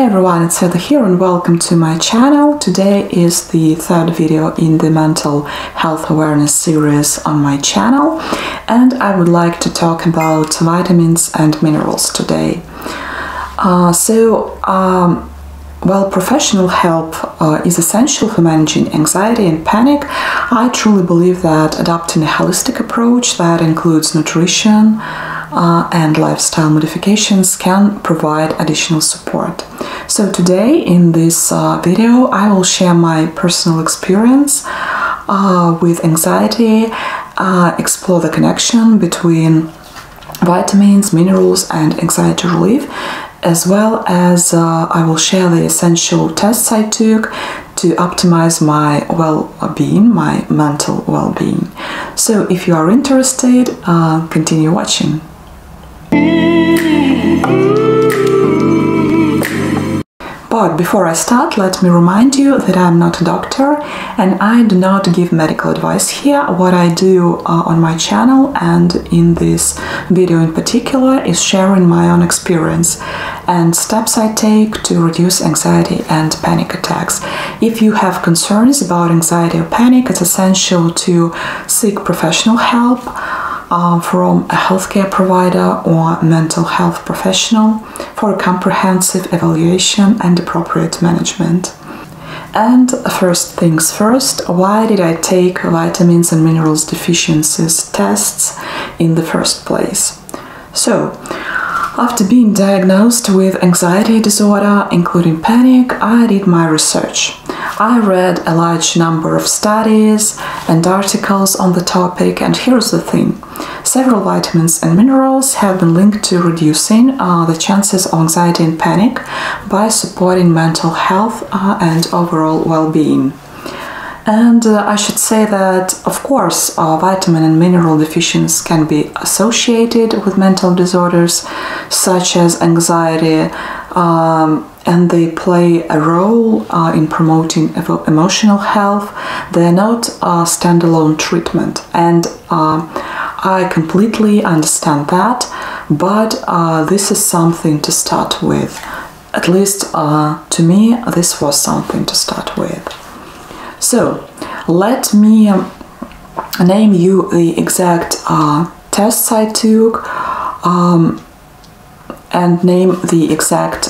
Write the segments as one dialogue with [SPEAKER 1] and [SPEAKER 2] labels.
[SPEAKER 1] Hey everyone, it's Sveta here and welcome to my channel. Today is the third video in the mental health awareness series on my channel, and I would like to talk about vitamins and minerals today. While professional help is essential for managing anxiety and panic, I truly believe that adopting a holistic approach that includes nutrition and lifestyle modifications can provide additional support. So today in this video I will share my personal experience with anxiety, explore the connection between vitamins, minerals and anxiety relief, as well as I will share the essential tests I took to optimize my well-being, my mental well-being. So if you are interested, continue watching. But before I start, let me remind you that I'm not a doctor and I do not give medical advice here. What I do on my channel and in this video in particular is sharing my own experience and steps I take to reduce anxiety and panic attacks. If you have concerns about anxiety or panic, it's essential to seek professional help from a healthcare provider or mental health professional for a comprehensive evaluation and appropriate management. And first things first, why did I take vitamins and minerals deficiencies tests in the first place? So, after being diagnosed with anxiety disorder, including panic, I did my research. I read a large number of studies and articles on the topic, and here's the thing. Several vitamins and minerals have been linked to reducing the chances of anxiety and panic by supporting mental health and overall well-being. And I should say that, of course, vitamin and mineral deficiencies can be associated with mental disorders such as anxiety, and they play a role in promoting emotional health. They are not standalone treatment, and I completely understand that, but this is something to start with. At least to me, this was something to start with. So, let me name you the exact tests I took and name the exact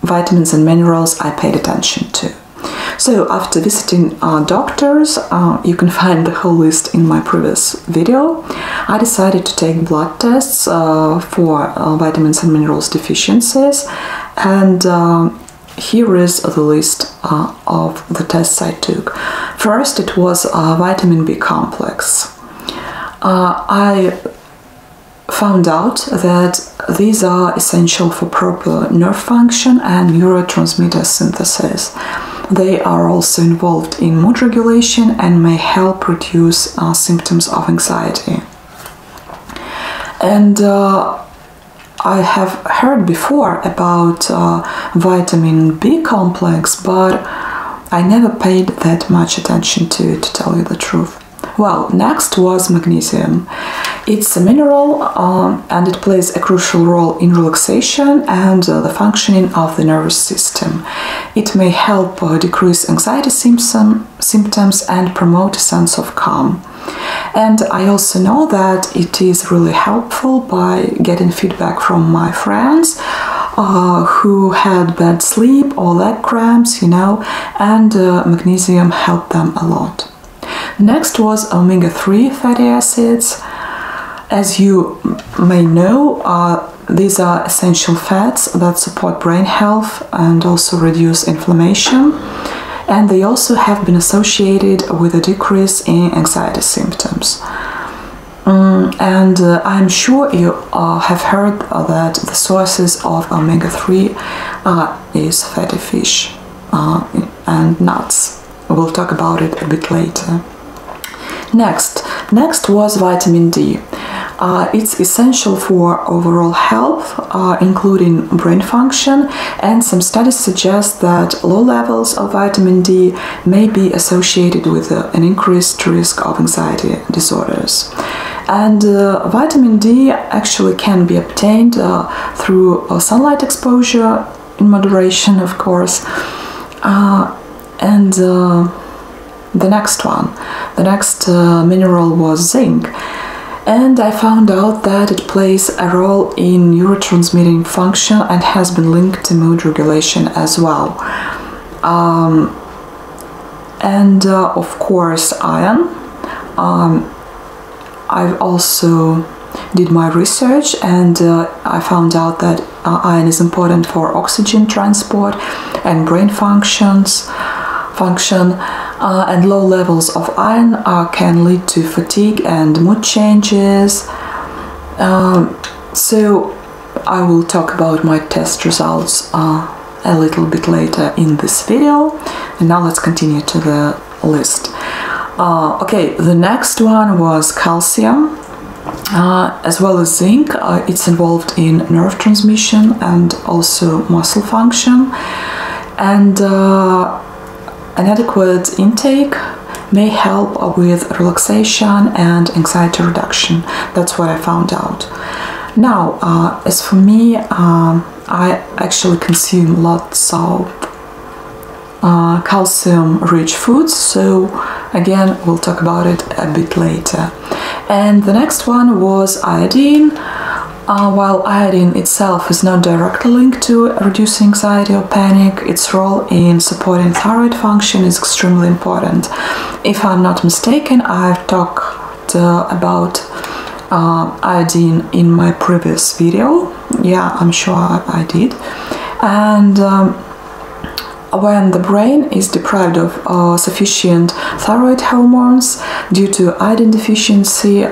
[SPEAKER 1] vitamins and minerals I paid attention to. So, after visiting doctors, you can find the whole list in my previous video, I decided to take blood tests for vitamins and minerals deficiencies, and here is the list of the tests I took. First, it was vitamin B complex. I found out that these are essential for proper nerve function and neurotransmitter synthesis. They are also involved in mood regulation and may help reduce symptoms of anxiety. And I have heard before about vitamin B complex, but I never paid that much attention to it, to tell you the truth. Well, next was magnesium. It's a mineral and it plays a crucial role in relaxation and the functioning of the nervous system. It may help decrease anxiety symptoms and promote a sense of calm. And I also know that it is really helpful by getting feedback from my friends who had bad sleep or leg cramps, you know, and magnesium helped them a lot. Next was omega-3 fatty acids. As you may know, these are essential fats that support brain health and also reduce inflammation. And they also have been associated with a decrease in anxiety symptoms. And I'm sure you have heard that the sources of omega-3 is fatty fish and nuts. We'll talk about it a bit later. Next was vitamin D. It's essential for overall health, including brain function, and some studies suggest that low levels of vitamin D may be associated with an increased risk of anxiety disorders. And vitamin D actually can be obtained through sunlight exposure in moderation, of course. And the next mineral was zinc. And I found out that it plays a role in neurotransmitting function and has been linked to mood regulation as well. Of course, iron. I've also did my research, and I found out that iron is important for oxygen transport and brain function, and low levels of iron can lead to fatigue and mood changes. So I will talk about my test results a little bit later in this video. And now let's continue to the list. Okay, the next one was calcium. As well as zinc. It's involved in nerve transmission and also muscle function. And an adequate intake may help with relaxation and anxiety reduction. That's what I found out. Now, as for me, I actually consume lots of calcium-rich foods, so again, we'll talk about it a bit later. And the next one was iodine. While iodine itself is not directly linked to reducing anxiety or panic, its role in supporting thyroid function is extremely important. If I'm not mistaken, I've talked about iodine in my previous video. Yeah, I'm sure I did. And when the brain is deprived of sufficient thyroid hormones due to iodine deficiency,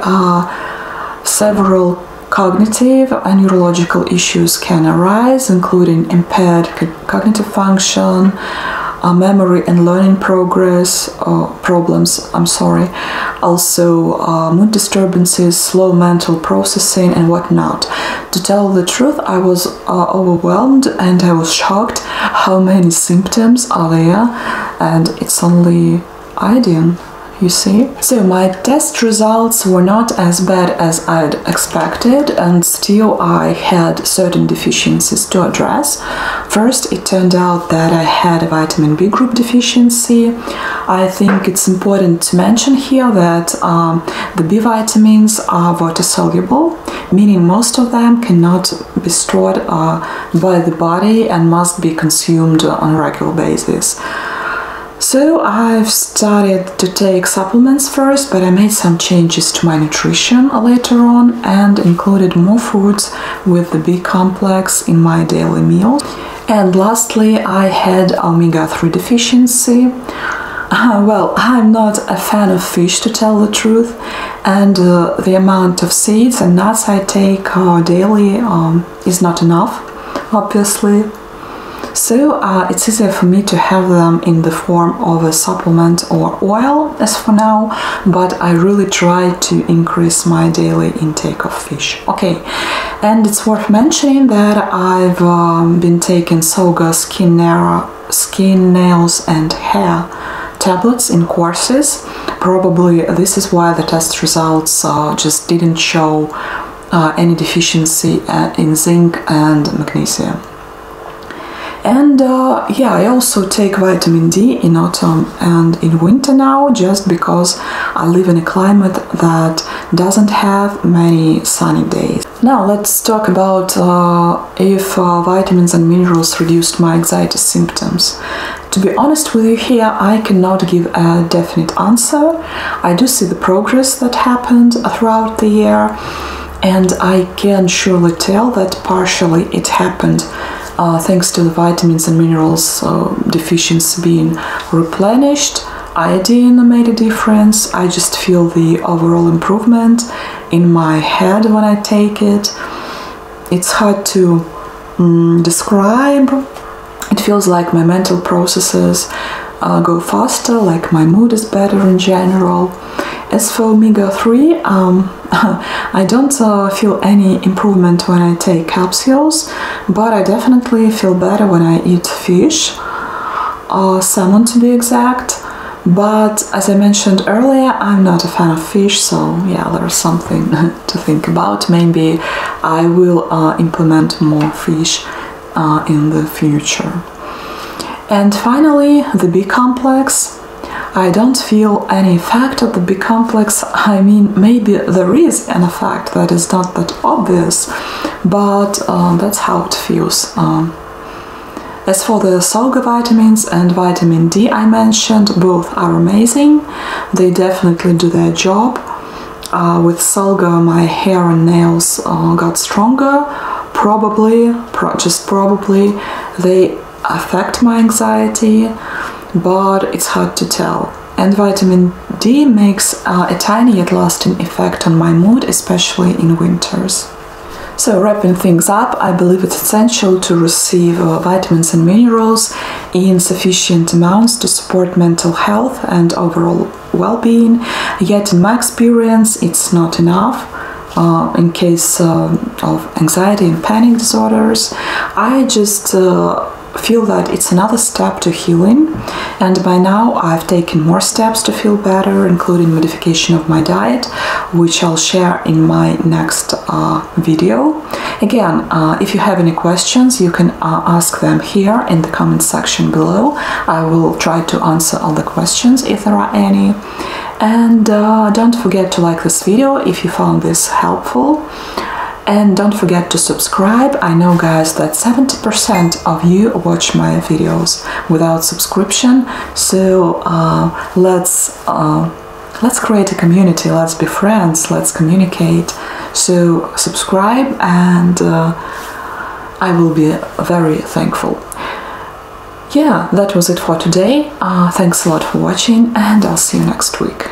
[SPEAKER 1] several cognitive and neurological issues can arise, including impaired cognitive function, memory and learning problems, also mood disturbances, slow mental processing and whatnot. To tell the truth, I was overwhelmed and I was shocked how many symptoms are there, and it's only iodine, you see. So my test results were not as bad as I'd expected, and still I had certain deficiencies to address. First, it turned out that I had a vitamin B group deficiency. I think it's important to mention here that the B vitamins are water-soluble, meaning most of them cannot be stored by the body and must be consumed on a regular basis. So I've started to take supplements first, but I made some changes to my nutrition later on and included more foods with the B complex in my daily meals. And lastly, I had omega-3 deficiency. Well, I'm not a fan of fish, to tell the truth, and the amount of seeds and nuts I take daily is not enough, obviously. So it's easier for me to have them in the form of a supplement or oil as for now, but I really try to increase my daily intake of fish. Okay, and it's worth mentioning that I've been taking Soga skin, nails and hair tablets in courses. Probably this is why the test results just didn't show any deficiency in zinc and magnesium. And yeah, I also take vitamin D in autumn and in winter now, just because I live in a climate that doesn't have many sunny days. Now let's talk about if vitamins and minerals reduced my anxiety symptoms. To be honest with you here, I cannot give a definite answer. I do see the progress that happened throughout the year, and I can surely tell that partially it happened thanks to the vitamins and minerals deficiency being replenished. Iodine made a difference. I just feel the overall improvement in my head when I take it. It's hard to describe. It feels like my mental processes go faster, like my mood is better in general. As for omega-3, I don't feel any improvement when I take capsules, but I definitely feel better when I eat fish, salmon to be exact. But as I mentioned earlier, I'm not a fan of fish, so yeah, there's something to think about. Maybe I will implement more fish in the future. And finally, the B complex. I don't feel any effect of the B complex. I mean, maybe there is an effect that is not that obvious, but that's how it feels. As for the Solga vitamins and vitamin D I mentioned, both are amazing. They definitely do their job. With Solga, my hair and nails got stronger. Probably, just probably, they affect my anxiety, but it's hard to tell. And vitamin D makes a tiny yet lasting effect on my mood, especially in winters. So wrapping things up, I believe it's essential to receive vitamins and minerals in sufficient amounts to support mental health and overall well-being. Yet in my experience, it's not enough. In case of anxiety and panic disorders, I just feel that it's another step to healing, and by now I've taken more steps to feel better, including modification of my diet, which I'll share in my next video. Again, if you have any questions, you can ask them here in the comment section below. I will try to answer all the questions if there are any. And don't forget to like this video if you found this helpful. And don't forget to subscribe. I know, guys, that 70% of you watch my videos without subscription. So let's create a community. Let's be friends. Let's communicate. So subscribe, and I will be very thankful. Yeah, that was it for today. Thanks a lot for watching, and I'll see you next week.